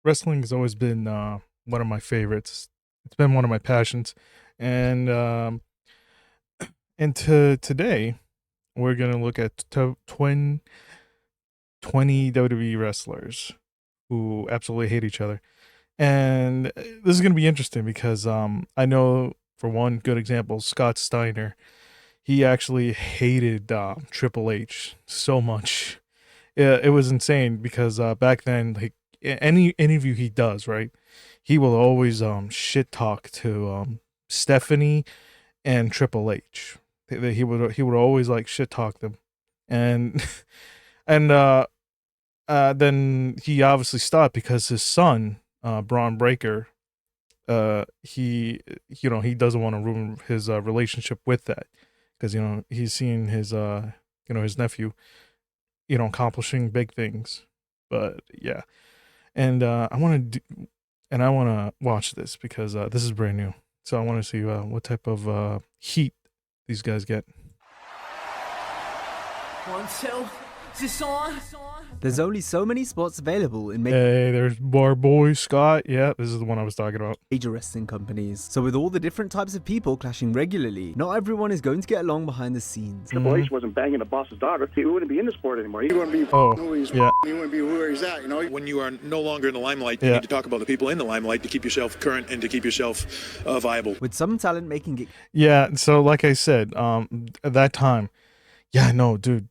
Wrestling has always been one of my favorites. It's been one of my passions, and today we're gonna look at top 20 WWE wrestlers who absolutely hate each other, and this is gonna be interesting because I know for one good example, Scott Steiner. He actually hated Triple H so much. It was insane because back then, like any interview he does, right, he will always shit talk to Stephanie and Triple H. He would always like shit talk them, and and then he obviously stopped because his son, Braun Breaker, he doesn't want to ruin his relationship with that because he's seeing his his nephew accomplishing big things. But yeah, and I want to watch this because this is brand new. So I want to see what type of heat these guys get. One, two, is this on? There's only so many spots available in Hey, there's Bar Boy Scott. Yeah, this is the one I was talking about. major wrestling companies. So with all the different types of people clashing regularly, not everyone is going to get along behind the scenes. Triple H wasn't banging the boss's daughter, he wouldn't be in the sport anymore. He wouldn't be Oh, who he's yeah. he wouldn't be who he's at, When you are no longer in the limelight, you Yeah. need to talk about the people in the limelight to keep yourself current and to keep yourself viable. With some talent making it Yeah, so like I said, at that time, yeah, no, dude,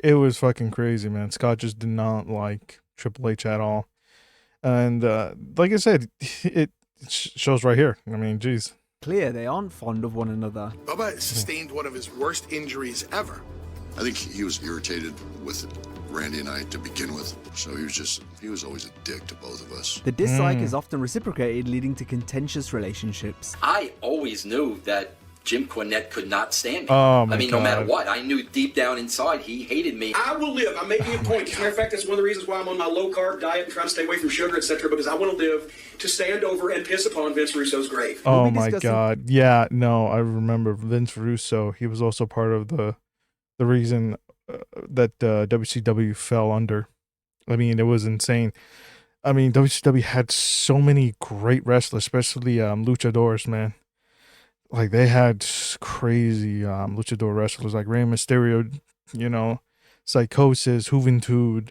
it was fucking crazy, man. Scott just did not like Triple H at all, and like I said, it shows right here. I mean, geez, clear they aren't fond of one another. Bubba sustained one of his worst injuries ever. I think he was irritated with Randy and I to begin with, so he was always a dick to both of us. The dislike is often reciprocated, leading to contentious relationships. I always knew that Jim Cornette could not stand me. Oh, my I mean, no matter God. what, I knew deep down inside he hated me. I will live. I'm making a point. As a matter of fact, that's one of the reasons why I'm on my low-carb diet and trying to stay away from sugar, etc., because I want to live to stand over and piss upon Vince Russo's grave. oh be my discussing- god, yeah, no, I remember Vince Russo. He was also part of the reason that WCW fell under. I mean, it was insane. I mean, WCW had so many great wrestlers, especially luchadors, man. Like they had crazy luchador wrestlers like Rey Mysterio, Psychosis, Juventud,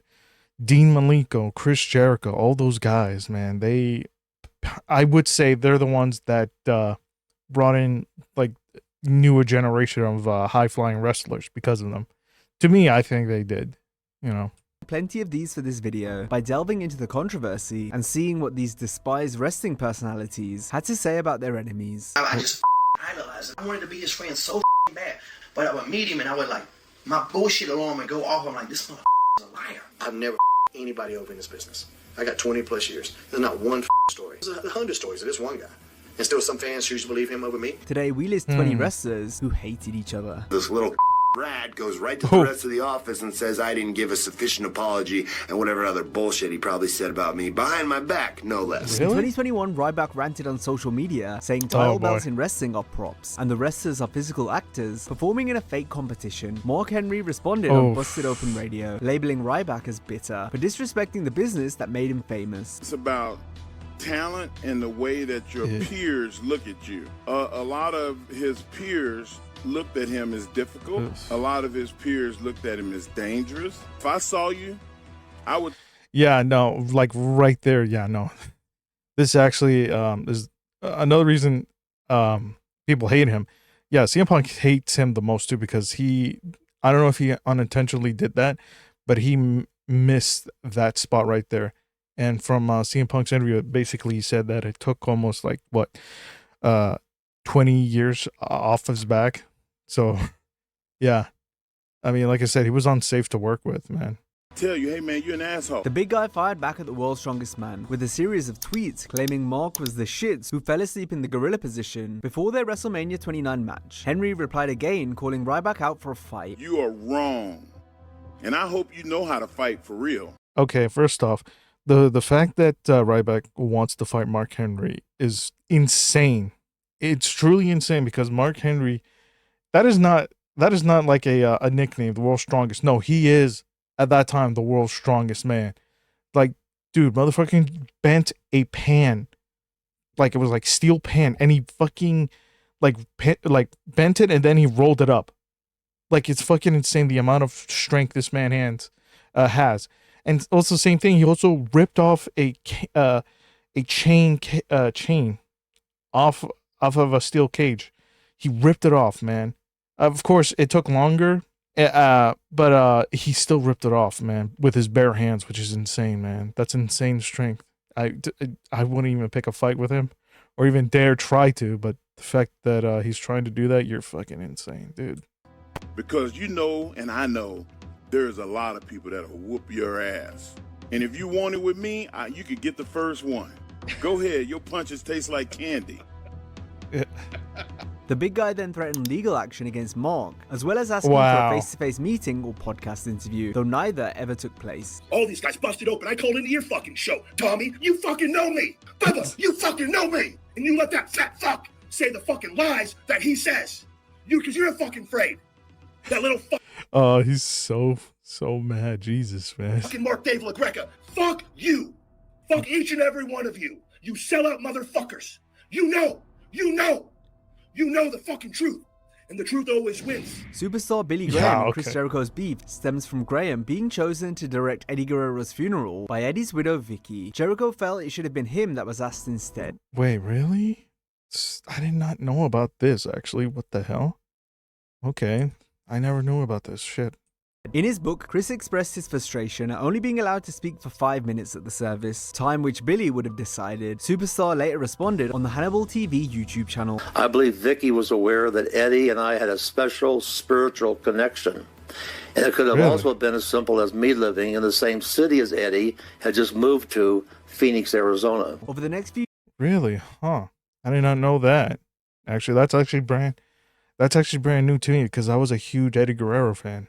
Dean Malenko, Chris Jericho, all those guys, man. I would say they're the ones that brought in like newer generation of high flying wrestlers because of them. To me, I think they did. Plenty of these for this video by delving into the controversy and seeing what these despised wrestling personalities had to say about their enemies. I just idolized him. I wanted to be his friend so bad. But I would meet him and I would like, my bullshit alarm would go off. I'm like, this motherfucker is a liar. I've never anybody over in this business. I got 20 plus years. There's not one story. There's 100 stories of this one guy. And still some fans choose to believe him over me. Today we list 20 wrestlers who hated each other. This little Brad goes right to the rest of the office and says I didn't give a sufficient apology and whatever other bullshit he probably said about me behind my back, no less. In Really? 2021, Ryback ranted on social media saying Oh, title boy. belts in wrestling are props and the wrestlers are physical actors performing in a fake competition. Mark Henry responded on Oh. Busted Open Radio, labeling Ryback as bitter for disrespecting the business that made him famous. It's about talent and the way that your Yeah. peers look at you. A lot of his peers looked at him as difficult. Yes. A lot of his peers looked at him as dangerous. If I saw you, I would Yeah, no, like right there. Yeah, no. This actually is another reason people hate him. Yeah, CM Punk hates him the most too because I don't know if he unintentionally did that, but he missed that spot right there. And from CM Punk's interview, basically he said that it took almost like 20 years off his back. So, yeah. I mean, like I said, he was unsafe to work with, man. tell you, hey man, you're an asshole. The big guy fired back at the world's strongest man with a series of tweets claiming Mark was the shits who fell asleep in the gorilla position before their WrestleMania 29 match. Henry replied again, calling Ryback out for a fight. You are wrong. And I hope you know how to fight for real. Okay, first off, the fact that Ryback wants to fight Mark Henry is insane. It's truly insane because Mark Henry, that is not like a nickname, the world's strongest. No, he is at that time the world's strongest man. Like dude, motherfucking bent a pan, like it was like steel pan, and he fucking like bent it and then he rolled it up. Like, it's fucking insane the amount of strength this man has. And also same thing, he also ripped off a chain off of a steel cage. He ripped it off, man. Of course, it took longer, but he still ripped it off, man, with his bare hands, which is insane, man. That's insane strength. I wouldn't even pick a fight with him, or even dare try to. But the fact that he's trying to do that, you're fucking insane, dude. Because you know, and I know, there's a lot of people that'll whoop your ass. And if you want it with me, you could get the first one. Go ahead, your punches taste like candy. The big guy then threatened legal action against Mark, as well as asking for a face-to-face meeting or podcast interview, though neither ever took place. All these guys busted open. I called into your fucking show. Tommy, you fucking know me. Bubba, you fucking know me. And you let that fat fuck say the fucking lies that he says. Because you're a fucking afraid. That little fuck. Oh, he's so mad. Jesus, man. Fucking Mark Dave LaGreca. Fuck you. Fuck each and every one of you. You sellout motherfuckers. You know the fucking truth. And the truth always wins. Superstar Billy Graham and Chris Jericho's beef stems from Graham being chosen to direct Eddie Guerrero's funeral by Eddie's widow Vicky. Jericho felt it should have been him that was asked instead. Wait, really? I did not know about this, actually. What the hell? Okay. I never knew about this shit. In his book, Chris expressed his frustration at only being allowed to speak for 5 minutes at the service, time which Billy would have decided. Superstar later responded on the Hannibal TV YouTube channel. I believe Vicky was aware that Eddie and I had a special spiritual connection. And it could have also been as simple as me living in the same city as Eddie had just moved to, Phoenix, Arizona. Over the next few... Really? Huh. I did not know that. Actually, that's actually brand new to me, because I was a huge Eddie Guerrero fan.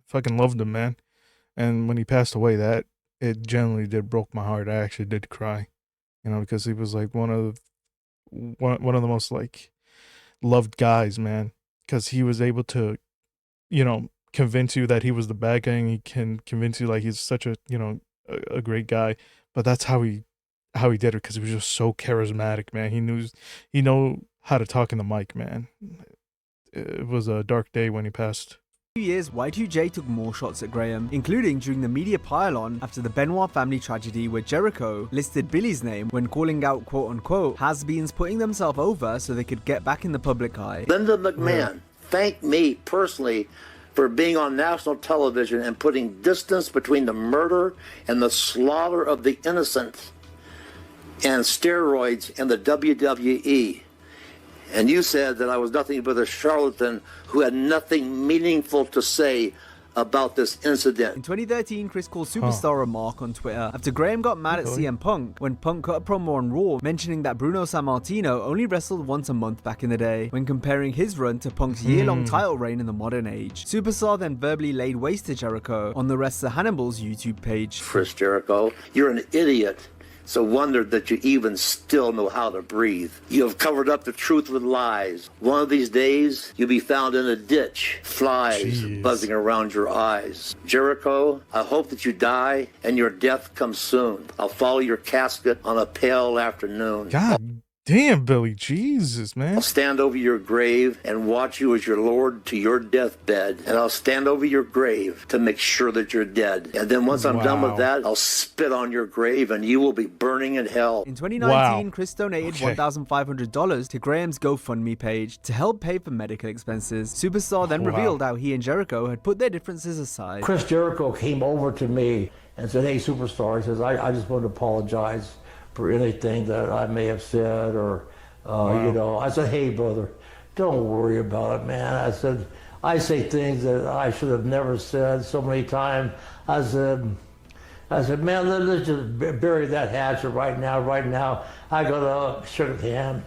Fucking loved him, man. And when he passed away, it generally did broke my heart. I actually did cry, because he was like one of the most like loved guys, man. Because he was able to, convince you that he was the bad guy, and he can convince you like he's such a a great guy. But that's how he did it, because he was just so charismatic, man. He know how to talk in the mic, man. It was a dark day when he passed. Years, Y2J took more shots at Graham, including during the media pile-on after the Benoit family tragedy, where Jericho listed Billy's name when calling out quote-unquote has-beens putting themselves over so they could get back in the public eye. Linda McMahon thanked me personally for being on national television and putting distance between the murder and the slaughter of the innocent and steroids and the WWE. And you said that I was nothing but a charlatan who had nothing meaningful to say about this incident. In 2013, Chris called Superstar a mark on Twitter after Graham got mad at CM Punk when Punk cut a promo on Raw mentioning that Bruno Sammartino only wrestled once a month back in the day, when comparing his run to Punk's year-long title reign in the modern age. Superstar then verbally laid waste to Jericho on the rest of Hannibal's YouTube page. Chris Jericho, you're an idiot. It's a wonder that you even still know how to breathe. You have covered up the truth with lies. One of these days, you'll be found in a ditch, flies buzzing around your eyes. Jericho, I hope that you die and your death comes soon. I'll follow your casket on a pale afternoon. God damn, Billy. Jesus, man. I'll stand over your grave and watch you as your Lord to your deathbed. And I'll stand over your grave to make sure that you're dead. And then once I'm done with that, I'll spit on your grave and you will be burning in hell. In 2019, Chris donated $1,500 to Graham's GoFundMe page to help pay for medical expenses. Superstar then revealed how he and Jericho had put their differences aside. Chris Jericho came over to me and said, "Hey, Superstar," he says, I just want to apologize for anything that I may have said, or, I said, "Hey, brother, don't worry about it, man." I said, "I say things that I should have never said so many times." I said, "Man, let's just bury that hatchet right now. I got to shook his hand,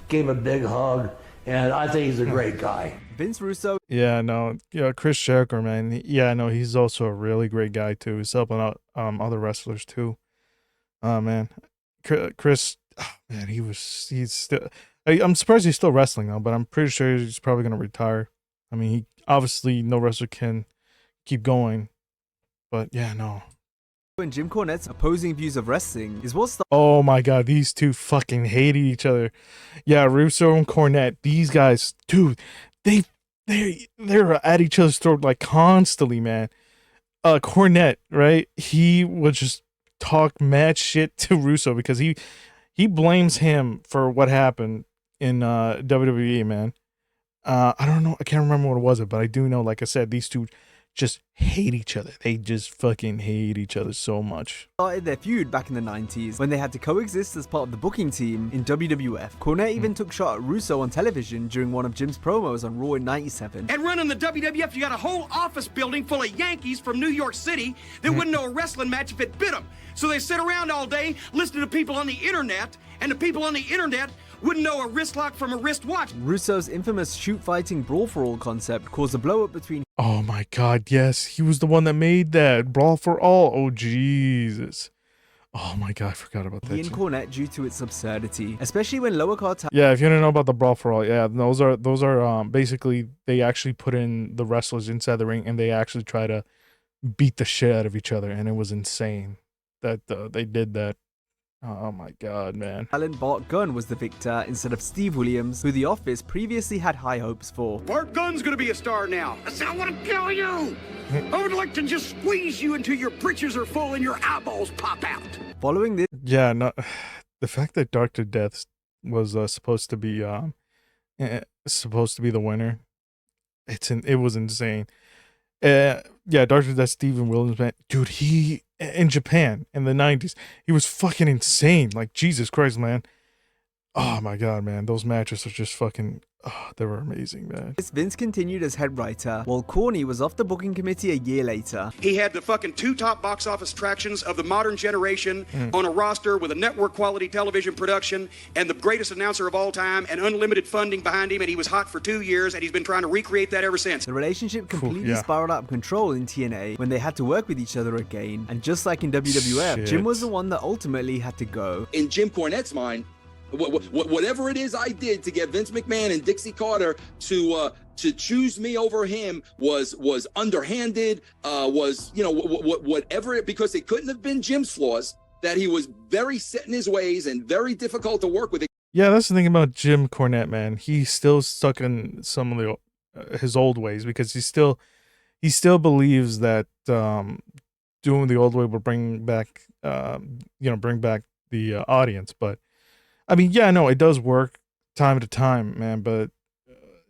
gave him a big hug, and I think he's a great guy." Vince Russo. Yeah, no, Chris Jericho, man. Yeah, no, he's also a really great guy too. He's helping out other wrestlers too. Man. Chris, man, he's still, I'm surprised he's still wrestling though, but I'm pretty sure he's probably going to retire. I mean, he obviously, no wrestler can keep going, but yeah, no, and Jim Cornette's opposing views of wrestling is what started. Oh my god, these two fucking hated each other. Yeah, Russo and Cornette, these guys, dude, they're at each other's throat like constantly, man. Cornette, right? He would just talk mad shit to Russo because he blames him for what happened in WWE, man. I don't know, I can't remember what it was, but I do know, like I said, these two just hate each other. They just fucking hate each other so much. Started their feud back in the 90s when they had to coexist as part of the booking team in WWF. Cornette even took shot at Russo on television during one of Jim's promos on Raw in 97. And running the WWF, you got a whole office building full of Yankees from New York City that wouldn't know a wrestling match if it bit them. So they sit around all day listening to people on the internet, and the people on the internet wouldn't know a wrist lock from a wristwatch. Russo's infamous shoot fighting brawl for all concept caused a blow up between. Oh my god, yes, he was the one that made that Brawl for All. Oh Jesus. Oh my god, I forgot about that. He and Cornette due to its absurdity, especially when lower card. Yeah, if you don't know about the Brawl for All, yeah, those are basically they actually put in the wrestlers inside the ring and they actually try to beat the shit out of each other, and it was insane that they did that. Oh my god, man. Talent Bart Gunn was the victor instead of Steve Williams, who the Office previously had high hopes for. Bart Gunn's gonna be a star now. I want to kill you. I would like to just squeeze you until your britches are full and your eyeballs pop out. Following this, yeah, no, the fact that Dr. Death was supposed to be the winner, it was insane. Yeah, Dr. Death, Steven Williams, man, dude, he in Japan in the 90s, he was fucking insane. Like, Jesus Christ, man. Oh my god, man, those matches are just fucking, they were amazing, man. Vince continued as head writer, while Corny was off the booking committee a year later. He had the fucking two top box office attractions of the modern generation on a roster with a network quality television production and the greatest announcer of all time and unlimited funding behind him, and he was hot for 2 years, and he's been trying to recreate that ever since. The relationship completely spiraled out of control in TNA when they had to work with each other again, and just like in WWF, Jim was the one that ultimately had to go. In Jim Cornette's mind, whatever it is I did to get Vince McMahon and Dixie Carter to choose me over him was underhanded, was, you know, whatever, because it couldn't have been Jim's flaws, that he was very set in his ways and very difficult to work with. Yeah, that's the thing about Jim Cornette, man. He's still stuck in some of the his old ways because he still believes that doing the old way will bring back the audience. But I mean, yeah, no, it does work time to time, man, but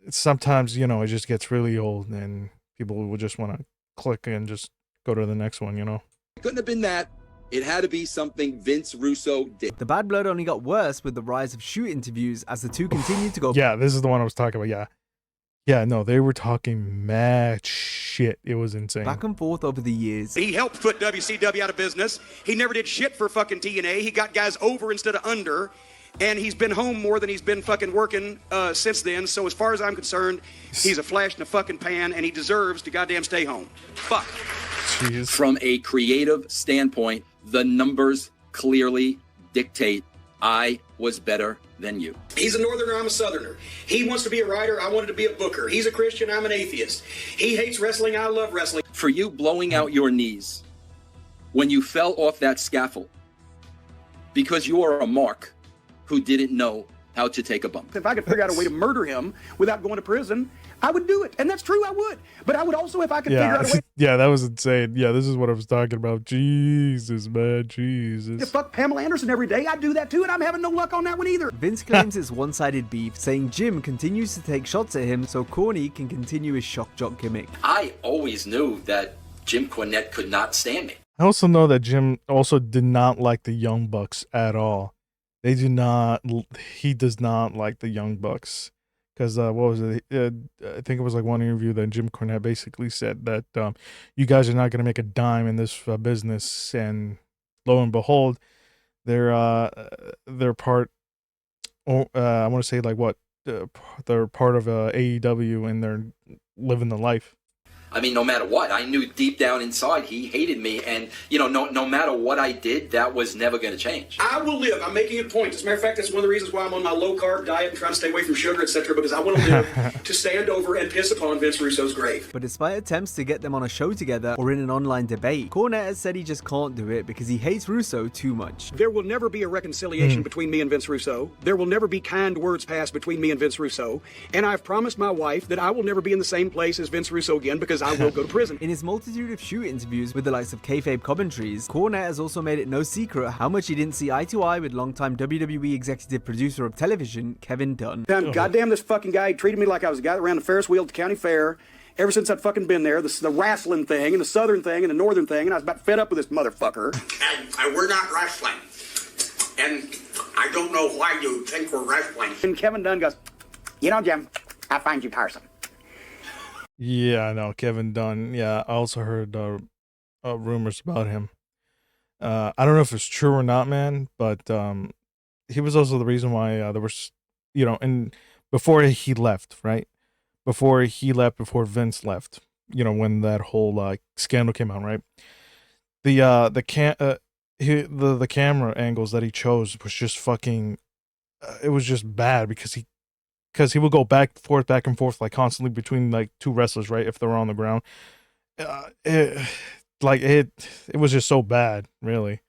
sometimes, you know, it just gets really old and people will just want to click and just go to the next one, you know? It couldn't have been that. It had to be something Vince Russo did. The bad blood only got worse with the rise of shoot interviews as the two continued to go. Yeah, this is the one I was talking about, yeah. Yeah, no, they were talking mad shit. It was insane. Back and forth over the years. He helped put WCW out of business. He never did shit for fucking TNA. He got guys over instead of under. And he's been home more than he's been fucking working since then. So as far as I'm concerned, he's a flash in the fucking pan, and he deserves to goddamn stay home. Fuck. Jeez. From a creative standpoint, the numbers clearly dictate I was better than you. He's a northerner, I'm a southerner. He wants to be a writer, I wanted to be a booker. He's a Christian, I'm an atheist. He hates wrestling, I love wrestling. For you blowing out your knees when you fell off that scaffold because you are a mark who didn't know how to take a bump. If I could figure out a way to murder him without going to prison, I would do it. And that's true, I would. But I would also, if I could figure out a way... Yeah, that was insane. Yeah, this is what I was talking about. Jesus, man, Jesus. to fuck Pamela Anderson every day, I'd do that too, and I'm having no luck on that one either. Vince claims it's one-sided beef, saying Jim continues to take shots at him so Corny can continue his shock jock gimmick. I always knew that Jim Cornette could not stand me. I also know that Jim also did not like the Young Bucks at all. He does not like the Young Bucks. Because, what was it? I think it was like one interview that Jim Cornette basically said that you guys are not going to make a dime in this business. And lo and behold, they're part, I want to say like what, they're part of AEW and they're living the life. I mean, no matter what, I knew deep down inside he hated me, and no matter what I did, that was never going to change. I will live. I'm making a point. As a matter of fact, that's one of the reasons why I'm on my low-carb diet and trying to stay away from sugar, etc., because I want to live to stand over and piss upon Vince Russo's grave. But despite attempts to get them on a show together or in an online debate, Cornette has said he just can't do it because he hates Russo too much. There will never be a reconciliation between me and Vince Russo. There will never be kind words passed between me and Vince Russo. And I've promised my wife that I will never be in the same place as Vince Russo again because I will go to prison. In his multitude of shoot interviews with the likes of kayfabe commentaries, Cornette has also made it no secret how much he didn't see eye to eye with longtime WWE executive producer of television, Kevin Dunn. Goddamn, this fucking guy treated me like I was a guy that ran the Ferris wheel at the county fair. Ever since I'd fucking been there, the wrestling thing and the southern thing and the northern thing, and I was about fed up with this motherfucker. And we're not wrestling. And I don't know why you think we're wrestling. And Kevin Dunn goes, Jim, I find you tiresome. Yeah, I know, Kevin Dunn. Yeah, I also heard rumors about him. I don't know if it's true or not, man, but he was also the reason why there was, and before he left, right? Before Vince left, when that whole scandal came out, right? The camera angles that he chose was just fucking, it was just bad because he would go back and forth like constantly between like two wrestlers, right? If they were on the ground, it was just so bad, really.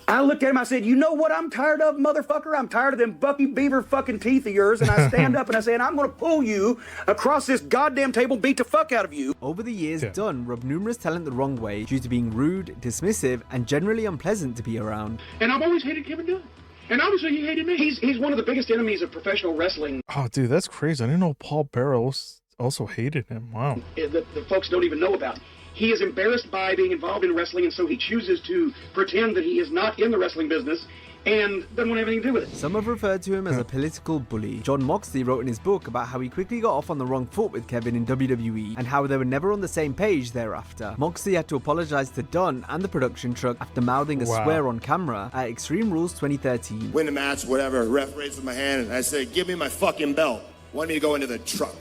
I looked at him, I said, you know what I'm tired of, motherfucker? I'm tired of them Bucky Beaver fucking teeth of yours. And I stand up and I say, and I'm going to pull you across this goddamn table, beat the fuck out of you. Over the years, Dunn rubbed numerous talent the wrong way due to being rude, dismissive, and generally unpleasant to be around. And I've always hated Kevin Dunn. And obviously he hated me. He's one of the biggest enemies of professional wrestling. Oh, dude, that's crazy. I didn't know Paul Bearer also hated him. Wow. The folks don't even know about. He is embarrassed by being involved in wrestling, and so he chooses to pretend that he is not in the wrestling business and doesn't want to have anything to do with it. Some have referred to him as a political bully. John Moxley wrote in his book about how he quickly got off on the wrong foot with Kevin in WWE and how they were never on the same page thereafter. Moxley had to apologize to Dunn and the production truck after mouthing a swear on camera at Extreme Rules 2013. Win the match, whatever. Ref raises my hand and I say, give me my fucking belt. Want me to go into the truck,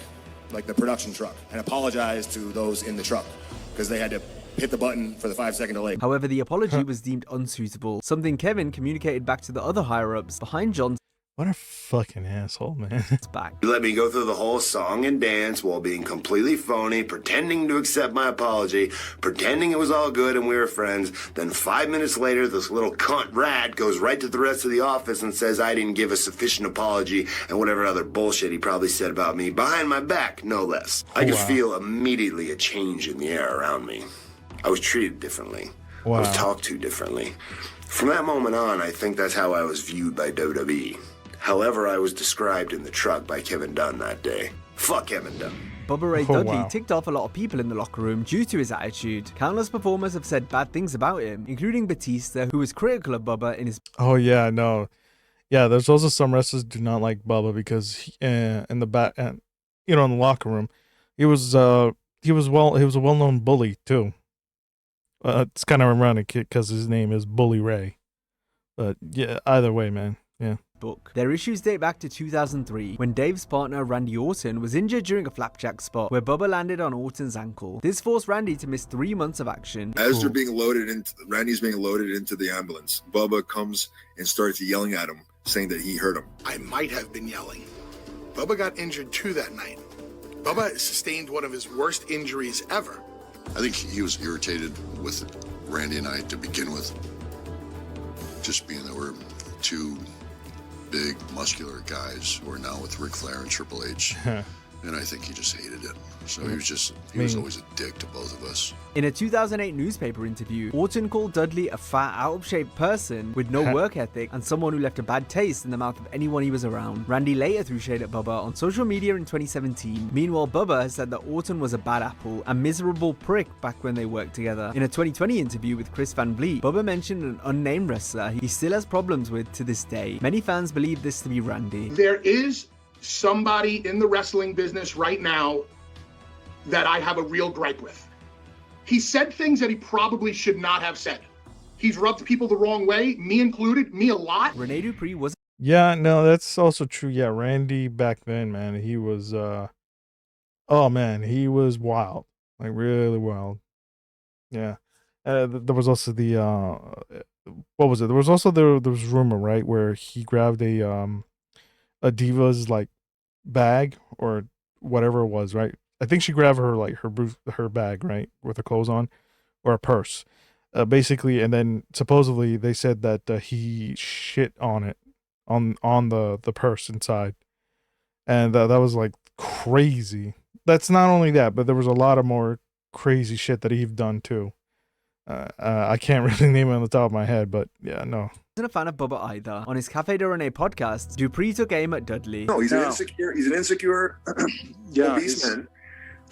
like the production truck, and apologize to those in the truck because they had to hit the button for the 5-second delay. However, the apology was deemed unsuitable, something Kevin communicated back to the other higher-ups behind John's. What a fucking asshole, man. Back. You let me go through the whole song and dance while being completely phony, pretending to accept my apology, pretending it was all good and we were friends. Then 5 minutes later, this little cunt rat goes right to the rest of the office and says I didn't give a sufficient apology and whatever other bullshit he probably said about me, behind my back, no less. I could feel immediately a change in the air around me. I was treated differently. I was talked to differently. From that moment on, I think that's how I was viewed by WWE. However, I was described in the truck by Kevin Dunn that day. Fuck Kevin Dunn. Bubba Ray Dudley ticked off a lot of people in the locker room due to his attitude. Countless performers have said bad things about him, including Batista, who was critical of Bubba in his... Oh, yeah, no. Yeah, there's also some wrestlers do not like Bubba because in the back, in the locker room, he was a well-known bully too. It's kind of ironic because his name is Bully Ray. But yeah, either way, man. Yeah. Book. Their issues date back to 2003 when Dave's partner Randy Orton was injured during a flapjack spot where Bubba landed on Orton's ankle. This forced Randy to miss 3 months of action. As they're being loaded into, Randy's being loaded into the ambulance, Bubba comes and starts yelling at him, saying that he hurt him. I might have been yelling. Bubba got injured too that night. Bubba sustained one of his worst injuries ever. I think he was irritated with Randy and I to begin with. Just being that we're two big, muscular guys who are now with Ric Flair and Triple H. And I think he just hated it. So he was always a dick to both of us. In a 2008 newspaper interview, Orton called Dudley a fat, out-of-shape person with no work ethic and someone who left a bad taste in the mouth of anyone he was around. Randy later threw shade at Bubba on social media in 2017. Meanwhile, Bubba has said that Orton was a bad apple and miserable prick back when they worked together. In a 2020 interview with Chris Van Vliet, Bubba mentioned an unnamed wrestler he still has problems with to this day. Many fans believe this to be Randy. There is somebody in the wrestling business right now that I have a real gripe with. He said things that he probably should not have said. He's rubbed people the wrong way, me included, me a lot. Rene Dupree was... Yeah, no, that's also true. Yeah, Randy back then, man, he was, oh man, he was wild. like really wild. Yeah. There was also the what was it? There was rumor, right, where he grabbed a diva's like bag or whatever it was, right? I think she grabbed her like her bag, right, with her clothes on, or a purse, basically, and then supposedly they said that he shit on it, on the purse inside, and that was like crazy. That's not only that, but there was a lot of more crazy shit that he's done too. I can't really name it on the top of my head, but yeah, no. Wasn't a fan of Bubba either. On his Cafe de Rene podcast, Dupree took aim at Dudley. No, he's an insecure obese man.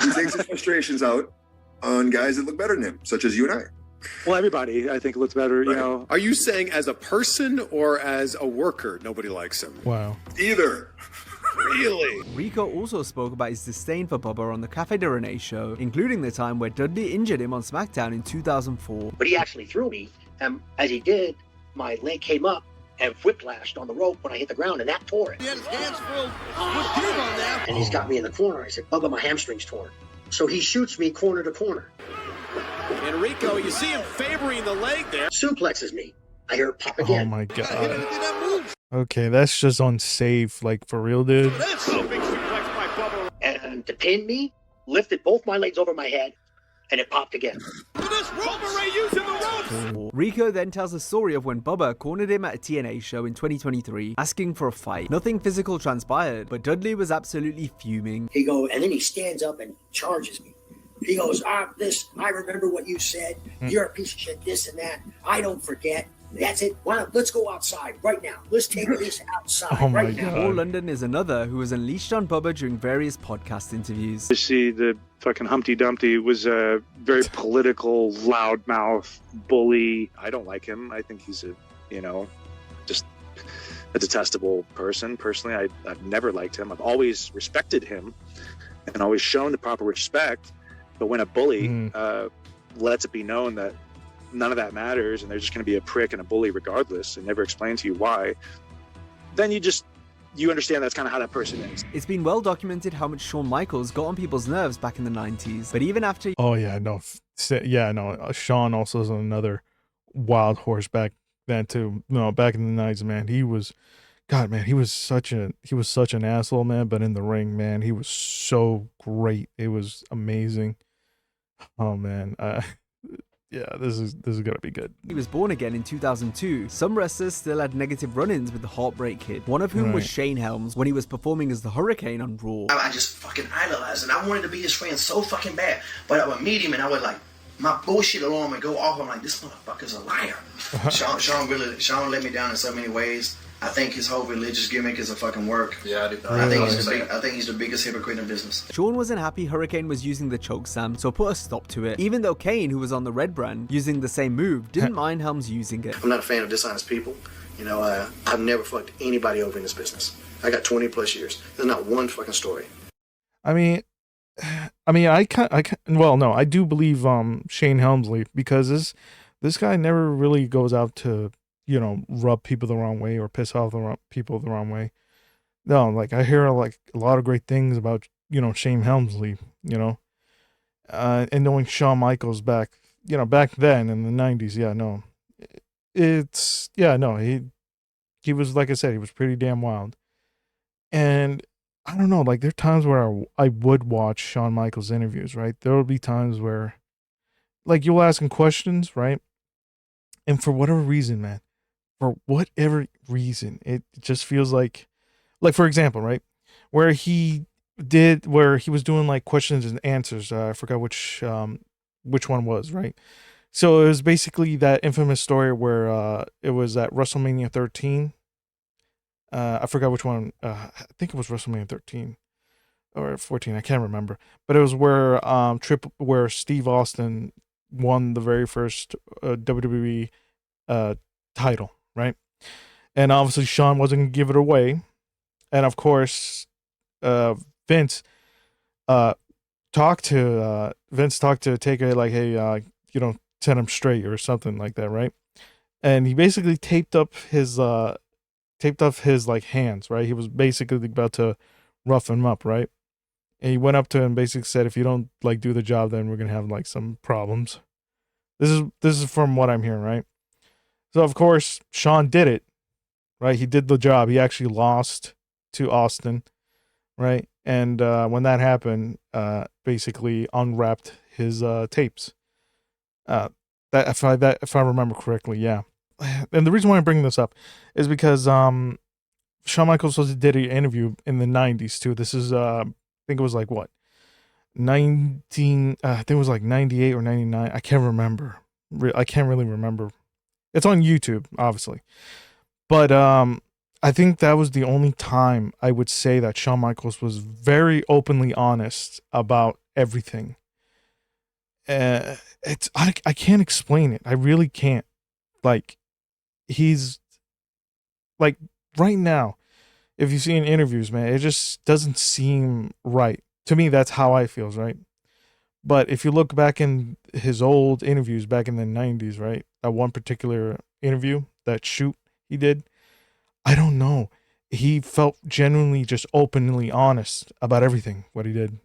He takes his frustrations out on guys that look better than him, such as you and I. Well, everybody, I think, looks better, you know. Are you saying as a person or as a worker, nobody likes him? Wow. Either. Really? Rico also spoke about his disdain for Bubba on the Cafe de Rene show, including the time where Dudley injured him on SmackDown in 2004. But he actually threw me, and as he did, my leg came up and whiplashed on the rope when I hit the ground, and that tore it. He had his hands filled with gear on that. And he's got me in the corner. I said, Bubba, my hamstring's torn. So he shoots me corner to corner. Enrico, you see him favoring the leg there. Suplexes me. I hear it pop Oh again. my god. Okay, that's just unsafe, like for real, dude. And to pin me, lifted both my legs over my head, and it popped again. Rico then tells the story of when Bubba cornered him at a TNA show in 2023, asking for a fight. Nothing physical transpired, but Dudley was absolutely fuming. He goes, and then he stands up and charges me. He goes, I remember what you said. You're a piece of shit, this and that. I don't forget. That's it. Why not? Let's go outside right now. Let's take this outside Oh my right now. Paul London is another who was unleashed on Bubba during various podcast interviews. To see the fucking Humpty Dumpty was a very political, loudmouth bully. I don't like him. I think he's just a detestable person. Personally, I've never liked him. I've always respected him and always shown the proper respect. But when a bully lets it be known that none of that matters and they're just going to be a prick and a bully regardless and never explain to you why, then you understand that's kind of how that person is. It's been well documented how much Shawn Michaels got on people's nerves back in the 90s, but even after... Oh yeah, no. Shawn also is another wild horse back then too. No, back in the 90s, man. He was such an asshole, man, but in the ring, man, he was so great. It was amazing. Oh man. Yeah, this is gonna be good. He was born again in 2002. Some wrestlers still had negative run-ins with the Heartbreak Kid, one of whom was Shane Helms when he was performing as the Hurricane on Raw. I just fucking idolized and I wanted to be his friend so fucking bad. But I would meet him and I would like, my bullshit alarm would go off. I'm like, this motherfucker's a liar. Sean let me down in so many ways. I think his whole religious gimmick is a fucking work. Yeah, I do. I think he's the biggest hypocrite in business. Sean wasn't happy Hurricane was using the chokeslam, so put a stop to it. Even though Kane, who was on the Red brand, using the same move, didn't mind Helms using it. I'm not a fan of dishonest people. You know, I've never fucked anybody over in this business. I got 20 plus years. There's not one fucking story. I do believe Shane Helmsley, because this guy never really goes out to, rub people the wrong way or piss off people the wrong way. No, like I hear like a lot of great things about, Shane Helmsley, and knowing Shawn Michaels back then in the 90s. Yeah, no, he was, like I said, he was pretty damn wild. And I don't know, like there are times where I would watch Shawn Michaels interviews, right? There will be times where like you'll ask him questions, right? And for whatever reason, man, it just feels like for example, right? Where he was doing like questions and answers. I forgot which one was, right? So it was basically that infamous story where it was at WrestleMania 13. I forgot which one. I think it was WrestleMania 13 or 14. I can't remember. But it was where Steve Austin won the very first WWE title, right? And obviously Shawn wasn't gonna give it away, and of course, Vince talked to Taker like, hey, set him straight or something like that, right? And he basically taped up his like hands, right? He was basically about to rough him up, right? And he went up to him and basically said, if you don't like do the job, then we're gonna have like some problems. This is from what I'm hearing, right? So of course Sean did it, right? He did the job. He actually lost to Austin, right? And when that happened, basically unwrapped his tapes. That if I remember correctly, yeah. And the reason why I'm bringing this up is because Shawn Michaels did an interview in the 90s too. This is I think it was like what, I think it was like 98 or 99. I can't remember. I can't really remember. It's on YouTube, obviously. But I think that was the only time I would say that Shawn Michaels was very openly honest about everything. I can't explain it. I really can't. Like, he's like right now, if you see in interviews, man, it just doesn't seem right. To me, that's how I feels, right? But if you look back in his old interviews back in the 90s, right? That one particular interview, that shoot he did, I don't know. He felt genuinely just openly honest about everything, what he did.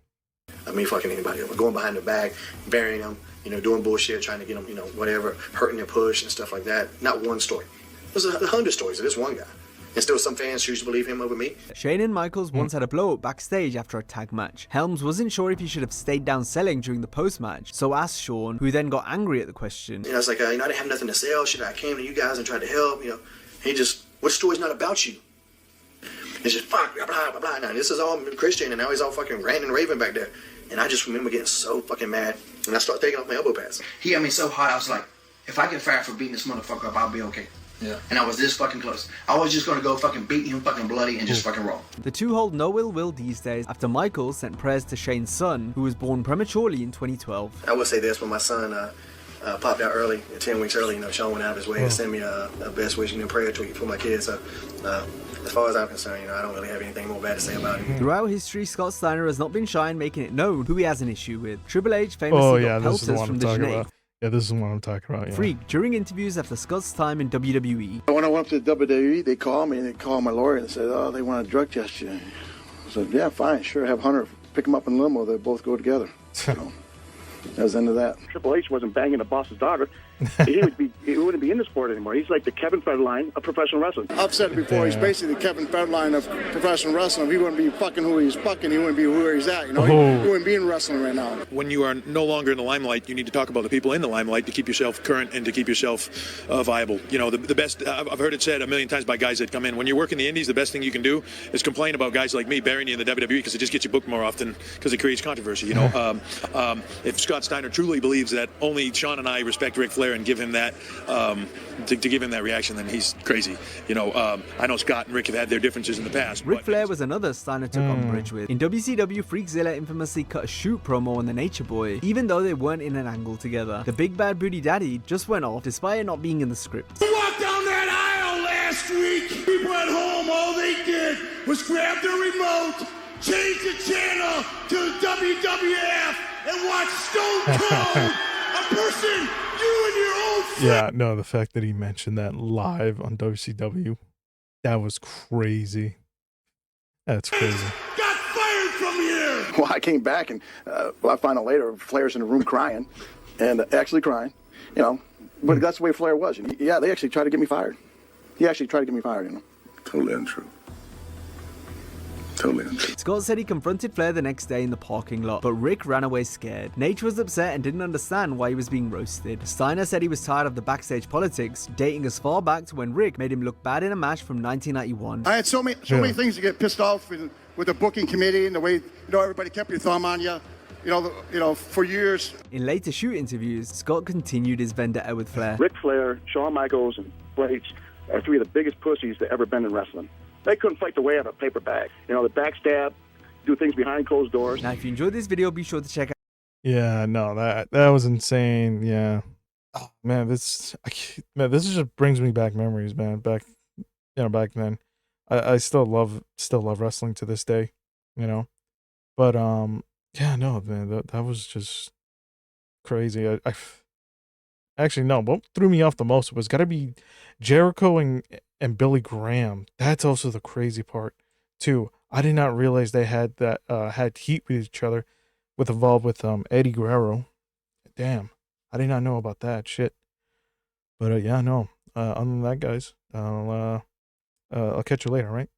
I mean, fucking anybody over, going behind their back, burying them, doing bullshit, trying to get them, whatever, hurting their push and stuff like that. Not one story. There's 100 stories of this one guy. And still some fans choose to believe him over me. Shane and Michaels once had a blow-up backstage after a tag match. Helms wasn't sure if he should have stayed down selling during the post-match, so asked Shawn, who then got angry at the question. I was like, I didn't have nothing to sell. I came to you guys and tried to help, He just, what story's not about you? It's just fuck, blah, blah, blah, blah. Now, this is all Christian, and now he's all fucking ranting and raving back there. And I just remember getting so fucking mad, and I started taking off my elbow pads. He had me so hot, I was like, if I get fired for beating this motherfucker up, I'll be okay. Yeah. And I was this fucking close. I was just gonna go fucking beat him fucking bloody and just fucking roll. The two hold no ill will these days after Michaels sent prayers to Shane's son, who was born prematurely in 2012. I would say this, when my son popped out early, 10 weeks early, Sean went out of his way to send me a best wish and prayer tweet for my kids. So, as far as I'm concerned, I don't really have anything more bad to say about him. Throughout history, Scott Steiner has not been shy in making it known who he has an issue with. Triple H famously got pelters from the Janae. Yeah, this is what I'm talking about. Yeah. Freak during interviews after Scott's time in WWE. When I went up to the WWE, they called me and they called my lawyer and said, "Oh, they want to drug test you." I said, "Yeah, fine, sure. Have Hunter pick him up in limo. They both go together." So that was the end of that. Triple H wasn't banging the boss's daughter. He wouldn't be in the sport anymore. He's like the Kevin Federline of professional wrestling. I've said it before. He's basically the Kevin Federline of professional wrestling. If he wouldn't be fucking who he's fucking, he wouldn't be where he's at. He wouldn't be in wrestling right now. When you are no longer in the limelight, you need to talk about the people in the limelight to keep yourself current and to keep yourself viable. The best, I've heard it said a million times by guys that come in, when you work in the indies, the best thing you can do is complain about guys like me burying you in the WWE because it just gets you booked more often because it creates controversy. If Scott Steiner truly believes that only Sean and I respect Ric Flair and give him that, to give him that reaction, then he's crazy. I know Scott and Rick have had their differences in the past. Ric Flair was another Steiner took umbrage with. In WCW, Freakzilla infamously cut a shoot promo on the Nature Boy, even though they weren't in an angle together. The Big Bad Booty Daddy just went off despite it not being in the script. We walked down that aisle last week. People at home, all they did was grab their remote, change the channel to WWF, and watch Stone Cold, a person you and your old friend. Yeah, no, the fact that he mentioned that live on WCW, that was crazy. That's crazy. Got fired from here. Well, I came back and I found out later Flair's in the room crying, and actually crying, But that's the way Flair was. Yeah, they actually tried to get me fired. He actually tried to get me fired. Totally untrue. Totally untrue. Scott said he confronted Flair the next day in the parking lot, but Rick ran away scared. Nate was upset and didn't understand why he was being roasted. Steiner said he was tired of the backstage politics, dating as far back to when Rick made him look bad in a match from 1991. I had so many things to get pissed off with the booking committee and the way everybody kept your thumb on you. For years. In later shoot interviews, Scott continued his vendetta with Flair. Ric Flair, Shawn Michaels, and Triple H are three of the biggest pussies that ever been in wrestling. They couldn't fight the way out of a paper bag. The backstab, do things behind closed doors. Now, if you enjoyed this video, be sure to check out. Yeah, no, that was insane. Yeah, oh, man, this just brings me back memories, man. Back then, I still love wrestling to this day, But yeah, no, man, that was just crazy. I actually no. What threw me off the most was got to be Jericho and Billy Graham. That's also the crazy part too. I did not realize they had that had heat with each other, involved with Eddie Guerrero. Damn, I did not know about that shit. But yeah, no. Other than that, guys, I'll catch you later, all right?